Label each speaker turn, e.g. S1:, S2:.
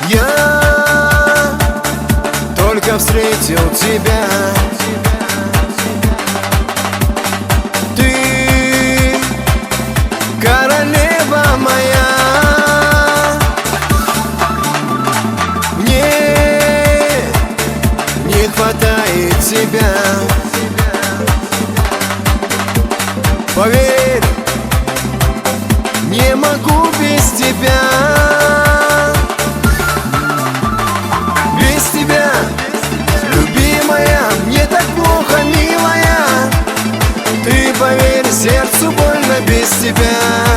S1: Я только встретил тебя. Ты королева моя. Мне не хватает тебя. Поверь, не могу без тебя. Без тебя, любимая, мне так плохо, милая. Ты поверь, сердцу больно без тебя.